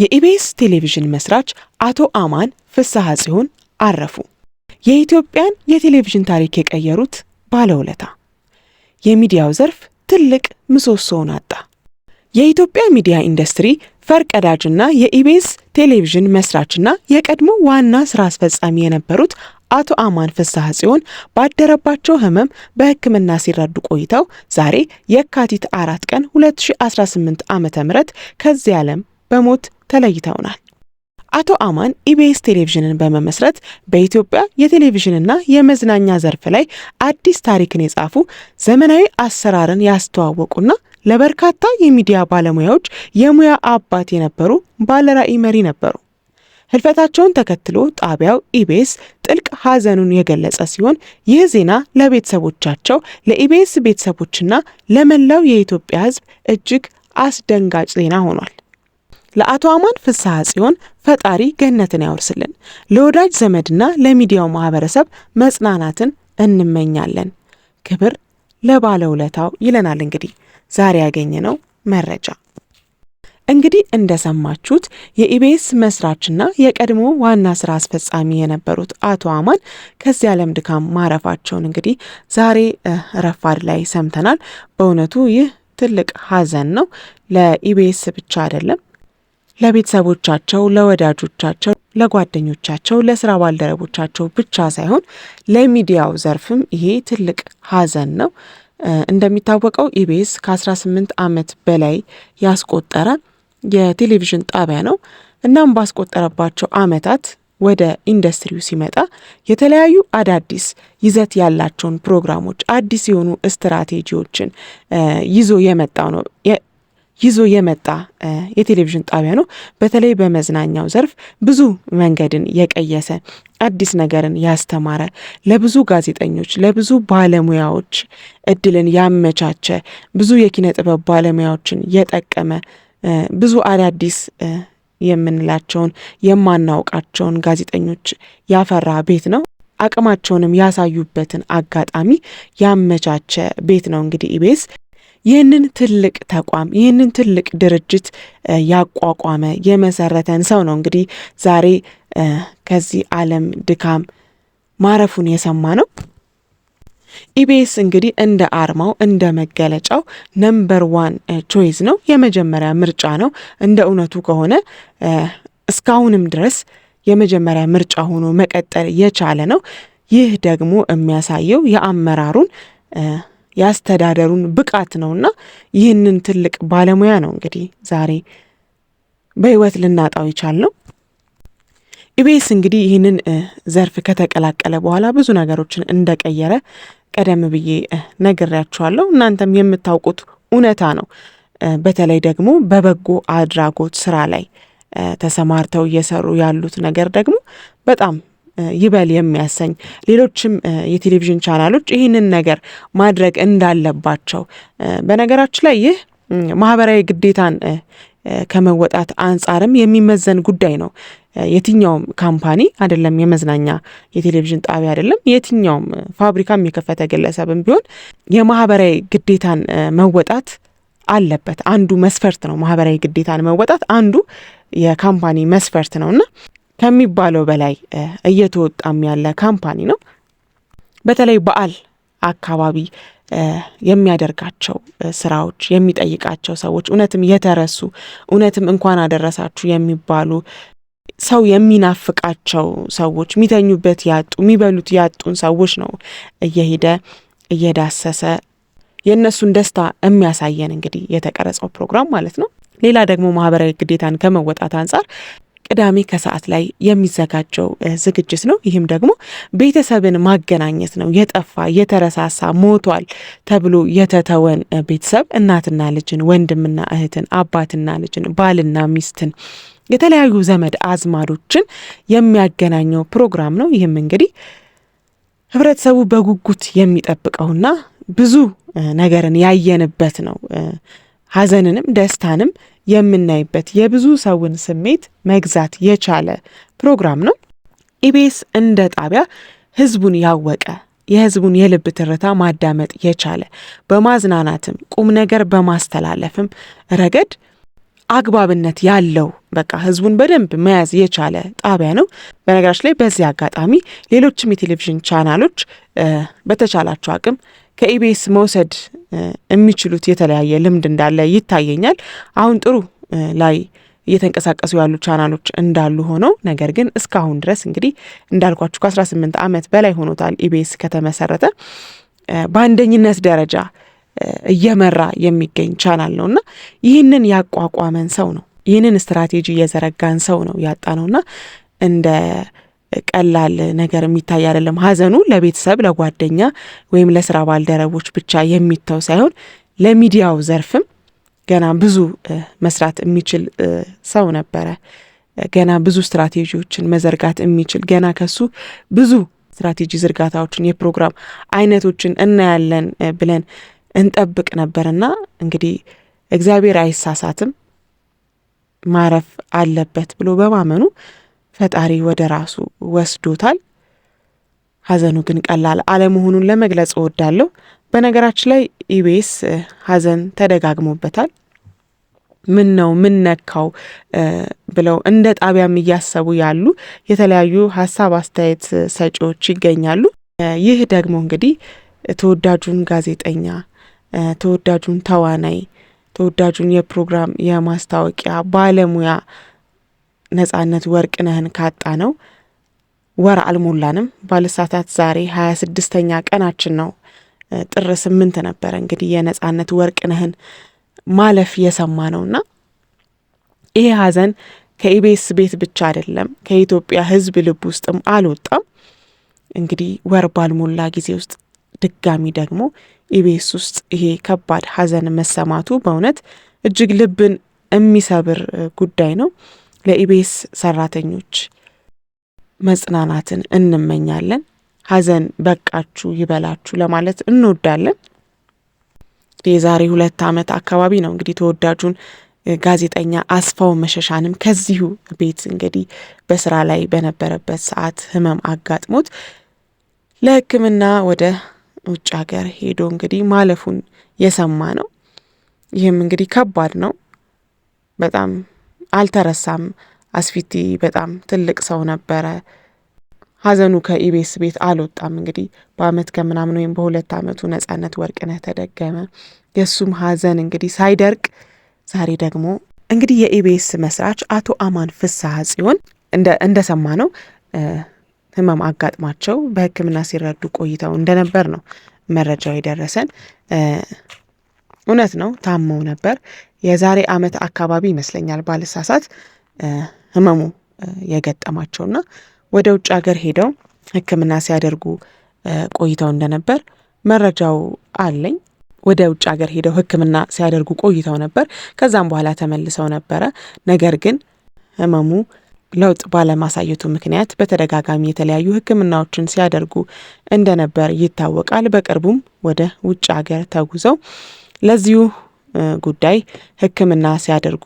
የኢቢኤስ ቴሌቪዥን መስራች አቶ አማን ፍስሐ ጽዮን አረፉ። የኢትዮጵያን የቴሌቪዥን ታሪክ የቀየሩት ባለውለታ። የሚዲያው ዘርፍ ትልቅ ምሰሶውን አጣ። የኢትዮጵያ ሚዲያ ኢንዱስትሪ ፈርቀዳጅና የኢቢኤስ ቴሌቪዥን መስራችና የቀድሞ ዋና ስራ አስፈጻሚ የነበሩት አቶ አማን ፍስሐ ጽዮን ባደረባቸው ህመም በሕክምና ሲረዱ ቆይተው ዛሬ የካቲት 4 ቀን 2018 ዓ.ም ከዚህ ዓለም በሞት ተለይተውናል። አቶ አማን ኢቢኤስ ቴሌቪዥንን በመመስረት በኢትዮጵያ የቴሌቪዥንና የመዝናኛ ዘርፍ ላይ አዲስ ታሪክን የጻፉ ዘመናዊ አሰራርን ያስተዋወቁና ለበርካታ የሚዲያ ባለሙያዎች የሙያ አባት የነበሩ ባለራዕይ መሪ ነበሩ። ህልፈታቸውን ተከትሎ ጣቢያው ኢቢኤስ ጥልቅ ሐዘኑን የገለጸ ሲሆን ይህ ዜና ለቤተሰቦቻቸው፣ ለኢቢኤስ ቤተሰቦችና ለመላው የኢትዮጵያ ሕዝብ እጅግ አስደንጋጭ ዜና ሆኗል። ለአቶ አማን ፍስሐ ጽዮን ፈጣሪ ገነትን ያወርስልን። ለወዳጅ ዘመድና ለሚዲያው ማህበረሰብ መጽናናትን እንመኛለን። ክብር ለባለውለታው ይለናል እንግዲህ ዛሬ ያገኘነው መረጃ። እንግዲህ እንደሰማችሁት የኢቢኤስ መስራችና የቀድሞ ዋና ስራ አስፈጻሚ የነበሩት አቶ አማን ከዚህ ዓለም ድካም ማረፋቸውን እንግዲህ ዛሬ ረፋድ ላይ ሰምተናል። በእውነቱ ይህ ትልቅ ሐዘን ነው። ለኢቢኤስ ብቻ አይደለም፣ ለቤተሰቦቻቸው፣ ለወዳጆቻቸው፣ ለጓደኞቻቸው፣ ለስራ ባልደረቦቻቸው ብቻ ሳይሆን ለሚዲያው ዘርፍም ይሄ ትልቅ ሐዘን ነው። እንደሚታወቀው ኢቢኤስ ከ18 ዓመት በላይ ያስቆጠረ የቴሌቪዥን ጣቢያ ነው። እናም ባስቆጠረባቸው ዓመታት ወደ ኢንዱስትሪው ሲመጣ የተለያዩ አዳዲስ ይዘት ያላቸውን ፕሮግራሞች፣ አዲስ የሆኑ ስትራቴጂዎችን ይዞ የመጣ የቴሌቪዥን ጣቢያ ነው። በተለይ በመዝናኛው ዘርፍ ብዙ መንገድን የቀየሰ አዲስ ነገርን ያስተማረ፣ ለብዙ ጋዜጠኞች፣ ለብዙ ባለሙያዎች እድልን ያመቻቸ፣ ብዙ የኪነ ጥበብ ባለሙያዎችን የጠቀመ፣ ብዙ አዳዲስ የምንላቸውን የማናውቃቸውን ጋዜጠኞች ያፈራ ቤት ነው። አቅማቸውንም ያሳዩበትን አጋጣሚ ያመቻቸ ቤት ነው። እንግዲህ ኢቢኤስ ይህንን ትልቅ ተቋም፣ ይህንን ትልቅ ድርጅት ያቋቋመ የመሰረተን ሰው ነው እንግዲህ ዛሬ ከዚህ ዓለም ድካም ማረፉን የሰማ ነው። ኢቢኤስ እንግዲህ እንደ አርማው እንደ መገለጫው ነምበር 1 ቾይስ ነው፣ የመጀመሪያ ምርጫ ነው። እንደ እውነቱ ከሆነ እስካሁንም ድረስ የመጀመሪያ ምርጫ ሆኖ መቀጠል የቻለ ነው። ይህ ደግሞ የሚያሳየው የአመራሩን ያስተዳደሩን ብቃት ነውና ይህንን ትልቅ ባለሙያ ነው እንግዲህ ዛሬ በህይወት ልናጣው ይቻልነው። ኢቢኤስ እንግዲህ ይህንን ዘርፍ ከተቀላቀለ በኋላ ብዙ ነገሮችን እንደቀየረ ቀደም ብዬ ነግሬያችኋለሁ። እናንተም የምታውቁት እውነታ ነው። በተለይ ደግሞ በበጎ አድራጎት ስራ ላይ ተሰማርተው እየሰሩ ያሉት ነገር ደግሞ በጣም ይበል የሚያሰኝ፣ ሌሎችም የቴሌቪዥን ቻናሎች ይህንን ነገር ማድረግ እንዳለባቸው። በነገራችን ላይ ይህ ማህበራዊ ግዴታን ከመወጣት አንጻርም የሚመዘን ጉዳይ ነው። የትኛውም ካምፓኒ አይደለም፣ የመዝናኛ የቴሌቪዥን ጣቢያ አይደለም፣ የትኛውም ፋብሪካም የከፈተ ግለሰብም ቢሆን የማህበራዊ ግዴታን መወጣት አለበት። አንዱ መስፈርት ነው። ማህበራዊ ግዴታን መወጣት አንዱ የካምፓኒ መስፈርት ነውና ከሚባለው በላይ እየተወጣም ያለ ካምፓኒ ነው። በተለይ በዓል አካባቢ የሚያደርጋቸው ስራዎች፣ የሚጠይቃቸው ሰዎች እውነትም የተረሱ፣ እውነትም እንኳን አደረሳችሁ የሚባሉ፣ ሰው የሚናፍቃቸው ሰዎች፣ የሚተኙበት ያጡ፣ የሚበሉት ያጡን ሰዎች ነው እየሄደ እየዳሰሰ የእነሱን ደስታ የሚያሳየን እንግዲህ የተቀረጸው ፕሮግራም ማለት ነው። ሌላ ደግሞ ማህበራዊ ግዴታን ከመወጣት አንጻር ቅዳሜ ከሰዓት ላይ የሚዘጋጀው ዝግጅት ነው። ይህም ደግሞ ቤተሰብን ማገናኘት ነው። የጠፋ የተረሳሳ፣ ሞቷል ተብሎ የተተወን ቤተሰብ እናትና ልጅን፣ ወንድምና እህትን፣ አባትና ልጅን፣ ባልና ሚስትን፣ የተለያዩ ዘመድ አዝማዶችን የሚያገናኘው ፕሮግራም ነው። ይህም እንግዲህ ህብረተሰቡ በጉጉት የሚጠብቀውና ብዙ ነገርን ያየንበት ነው። ሐዘንንም ደስታንም የምናይበት፣ የብዙ ሰውን ስሜት መግዛት የቻለ ፕሮግራም ነው። ኢቢኤስ እንደ ጣቢያ ህዝቡን ያወቀ፣ የህዝቡን የልብ ትርታ ማዳመጥ የቻለ፣ በማዝናናትም ቁም ነገር በማስተላለፍም ረገድ አግባብነት ያለው በቃ ህዝቡን በደንብ መያዝ የቻለ ጣቢያ ነው። በነገራችን ላይ በዚህ አጋጣሚ ሌሎችም የቴሌቪዥን ቻናሎች በተቻላቸው አቅም ከኢቢኤስ መውሰድ የሚችሉት የተለያየ ልምድ እንዳለ ይታየኛል። አሁን ጥሩ ላይ እየተንቀሳቀሱ ያሉ ቻናሎች እንዳሉ ሆነው ነገር ግን እስካሁን ድረስ እንግዲህ እንዳልኳችሁ ከ18 ዓመት በላይ ሆኖታል ኢቢኤስ ከተመሰረተ በአንደኝነት ደረጃ እየመራ የሚገኝ ቻናል ነውና ይህንን ያቋቋመን ሰው ነው፣ ይህንን ስትራቴጂ የዘረጋን ሰው ነው ያጣነውና እንደ ቀላል ነገር የሚታይ አይደለም። ሀዘኑ ለቤተሰብ ለጓደኛ ወይም ለስራ ባልደረቦች ብቻ የሚተው ሳይሆን ለሚዲያው ዘርፍም ገና ብዙ መስራት የሚችል ሰው ነበረ። ገና ብዙ ስትራቴጂዎችን መዘርጋት የሚችል ገና ከሱ ብዙ ስትራቴጂ ዝርጋታዎችን የፕሮግራም አይነቶችን እናያለን ብለን እንጠብቅ ነበርና እንግዲህ እግዚአብሔር አይሳሳትም ማረፍ አለበት ብሎ በማመኑ ፈጣሪ ወደ ራሱ ወስዶታል። ሀዘኑ ግን ቀላል አለመሆኑን ለመግለጽ እወዳለሁ። በነገራችን ላይ ኢቢኤስ ሀዘን ተደጋግሞበታል። ምን ነው ምን ነካው ብለው እንደ ጣቢያም እያሰቡ ያሉ የተለያዩ ሀሳብ አስተያየት ሰጪዎች ይገኛሉ። ይህ ደግሞ እንግዲህ ተወዳጁን ጋዜጠኛ፣ ተወዳጁን ተዋናይ፣ ተወዳጁን የፕሮግራም የማስታወቂያ ባለሙያ ነጻነት ወርቅነህን ካጣ ነው ወር አልሞላንም። ባለሳታት ዛሬ 26ኛ ቀናችን ነው። ጥር 8 ነበረ እንግዲህ የነጻነት ወርቅነህን ማለፍ የሰማ ነውና ይሄ ሀዘን ከኢቢኤስ ቤት ብቻ አይደለም ከኢትዮጵያ ሕዝብ ልብ ውስጥም አልወጣም። እንግዲህ ወር ባልሞላ ጊዜ ውስጥ ድጋሚ ደግሞ ኢቢኤስ ውስጥ ይሄ ከባድ ሀዘን መሰማቱ በእውነት እጅግ ልብን የሚሰብር ጉዳይ ነው። ለኢቢኤስ ሰራተኞች መጽናናትን እንመኛለን። ሀዘን በቃችሁ ይበላችሁ ለማለት እንወዳለን። የዛሬ 2 ዓመት አካባቢ ነው እንግዲህ ተወዳጁን ጋዜጠኛ አስፋው መሸሻንም ከዚሁ ቤት እንግዲህ በስራ ላይ በነበረበት ሰዓት ህመም አጋጥሞት ለሕክምና ወደ ውጭ ሀገር ሄዶ እንግዲህ ማለፉን የሰማ ነው። ይህም እንግዲህ ከባድ ነው። በጣም አልተረሳም። አስፊቲ በጣም ትልቅ ሰው ነበረ። ሀዘኑ ከኢቢኤስ ቤት አልወጣም። እንግዲህ በአመት ከምናምን ወይም በ2 ዓመቱ ነጻነት ወርቅነህ ተደገመ። የእሱም ሀዘን እንግዲህ ሳይደርቅ ዛሬ ደግሞ እንግዲህ የኢቢኤስ መስራች አቶ አማን ፍስሐ ጽዮን እንደሰማ ነው ህመም አጋጥሟቸው በሕክምና ሲረዱ ቆይተው እንደነበር ነው መረጃው የደረሰን። እውነት ነው ታመው ነበር። የዛሬ አመት አካባቢ ይመስለኛል ባልሳሳት ህመሙ የገጠማቸውና ወደ ውጭ ሀገር ሄደው ሕክምና ሲያደርጉ ቆይተው እንደነበር መረጃው አለኝ። ወደ ውጭ ሀገር ሄደው ሕክምና ሲያደርጉ ቆይተው ነበር። ከዛም በኋላ ተመልሰው ነበረ። ነገር ግን ህመሙ ለውጥ ባለማሳየቱ ምክንያት በተደጋጋሚ የተለያዩ ሕክምናዎችን ሲያደርጉ እንደነበር ይታወቃል። በቅርቡም ወደ ውጭ ሀገር ተጉዘው ለዚሁ ጉዳይ ሕክምና ሲያደርጉ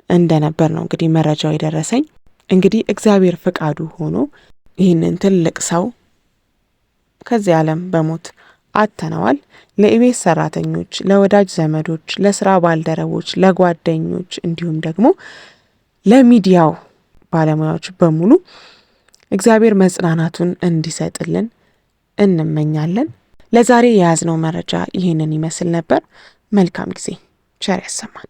እንደነበር ነው እንግዲህ መረጃው የደረሰኝ። እንግዲህ እግዚአብሔር ፍቃዱ ሆኖ ይህንን ትልቅ ሰው ከዚህ ዓለም በሞት አተነዋል። ለኢቢኤስ ሰራተኞች፣ ለወዳጅ ዘመዶች፣ ለስራ ባልደረቦች፣ ለጓደኞች እንዲሁም ደግሞ ለሚዲያው ባለሙያዎች በሙሉ እግዚአብሔር መጽናናቱን እንዲሰጥልን እንመኛለን። ለዛሬ የያዝነው መረጃ ይህንን ይመስል ነበር። መልካም ጊዜ፣ ቸር ያሰማን።